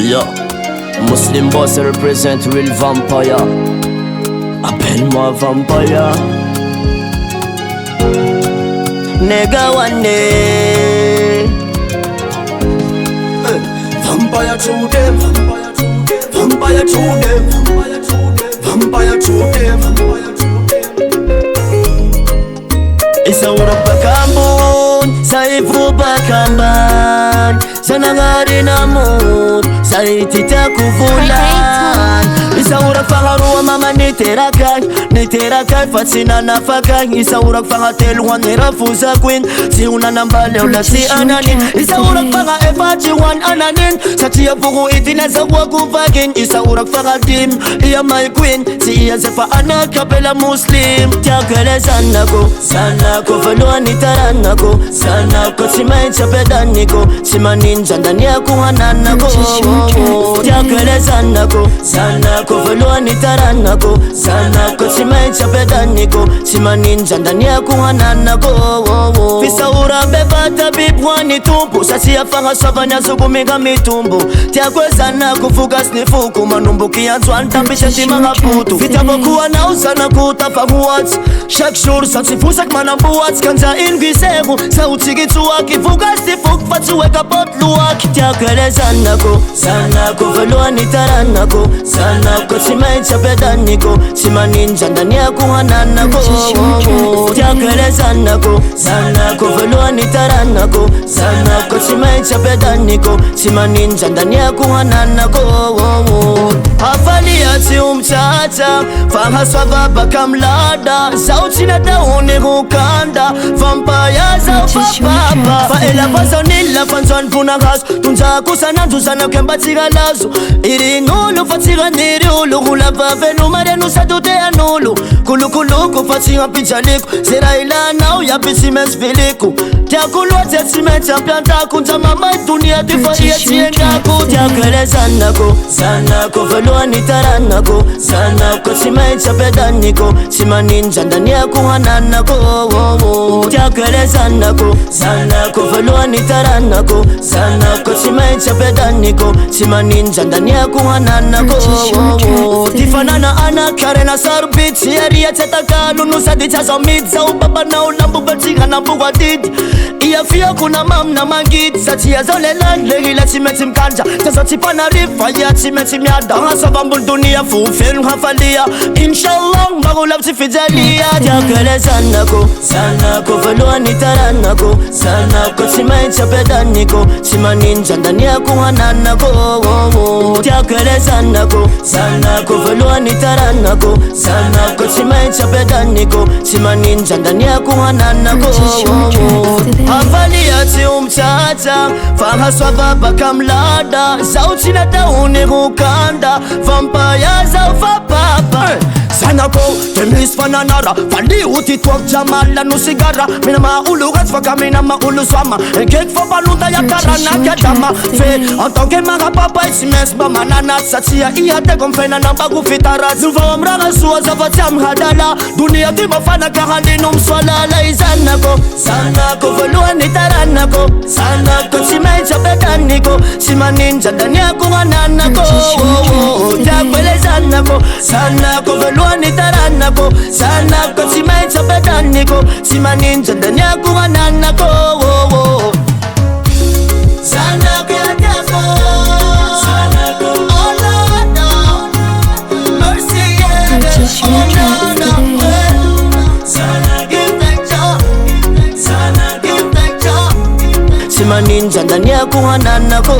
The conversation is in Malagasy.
Yo, Muslim boss represent real vampire. Appelle-moi vampire. Nigga one day. Vampire to them, vampire to them, vampire to them. Isaura bakambon, saifu bakamban. Sanangari namut, saitita kufulan. Isaura fangaruwa mama niterakai fatsina nafakai. Isaura fangatelu wanerafuza queen. Si una nambale ula si ananin. Isaura fanga efachi wan ananin. Satia fugu itina za wakufagin. Isaura fangatim iya my queen. Si iya zefa anakapela muslim. Tiakele sanako, sanako velua nitaranako. Sanako simai chapedaniko. Simaninja ndani ya kuhananako. Tiakele sanako, sanako velua nitaranako. Sanako simai chapedaniko. Simaninja ndani ya kuhananako. Fisaura bebata bibwani tumpu. Sasi ya fanga savanya zukumiga mitumbu. Tiakwe sanako fugas ni fuku. Manumbu kianzwan tambisha timanga putu. Fitabokuwa na usana kutafahuat. Chaque jour santi fusak manambuat. Kanza ingisehu sauti gituwa kifugas ni fuku. Fatuweka potluak. Tiakele sanako, sanako velua nitaranako. Sanako simai chapedaniko. Simaninja ndani ya kuhananako. Tiakele sanako, sanako velua nitaranako. Sanako simai chapedaniko. Simaninja ndani ya kuhananako. Hafali ati umtata fahaswa baba kamlada. Sauti na dauni hukanda. Vampaya za ufapapa. Faela pasonila fanzwan punagas. Tunza kusana tuzana kemba tigalazo. Iri nulu fatiga niri ulu. Hula vavenu marenu sadute ya nulu. Kulu kufatiga pichaliku. Sera ila nao ya pisimes filiku. Tiakulu atesimet ya planta. Kunza mama dunia tifariya tiengaku. Tiakele sanako, sanako velua nitaranako. Sanako simai chapedaniko. Simaninja ndani ya kuhananako. Tiakele sanako, sanako velua nitaranako. Sanako simai chapedaniko. Simaninja ndani ya kuhananako. Tifanana ana karena sarbit. Yeri ya tetakalu nusadi chazo mitza. Ubaba na ulambu batinga na mbuwa didi. Iya fia kuna mam na mangit. Sati ya zole land legi la timeti mkanja. Tazo tipana rifa ya timeti miada. Hasava mbul dunia fufin hafalia. Inshallah magulab tifidelia. Tiakele sanako, sanako velua nitaranako. Sanako simai chapedaniko. Simaninja ndani ya kuhananako. Tiakele sanako, sanako velua nitaranako. Sanako simai chapedaniko. Simaninja ndani ya kuhananako. Hafali ati umtata fahaswa baba kamlada. Sauti na dauni hukanda. Vampaya za ufapapa. Sanako temis fananara. Fali uti tuak jamala nusigara. Mina maulu gasfaka mina maulu swama. Engek fa balunta ya karana kadama. Fe antonke maga papa isimes ba manana. Satia iya te konfena na bagu fitara. Zuva omraga suwa zavatam hadala. Dunia tima fana kahandi numswalala. Sanako, sanako velua nitaranako. Sanako simai chapedaniko. Simaninja ndani ya kuhananako. Tiakwele sanako, sanako velua nitaranako. Sanako simai chapedaniko. Simaninja ndani ya kuhananako. Sanako ya tafo. Sanako, oh Lord, no mercy, yeah. Oh Lord, Simaninja ndani ya kuhananako.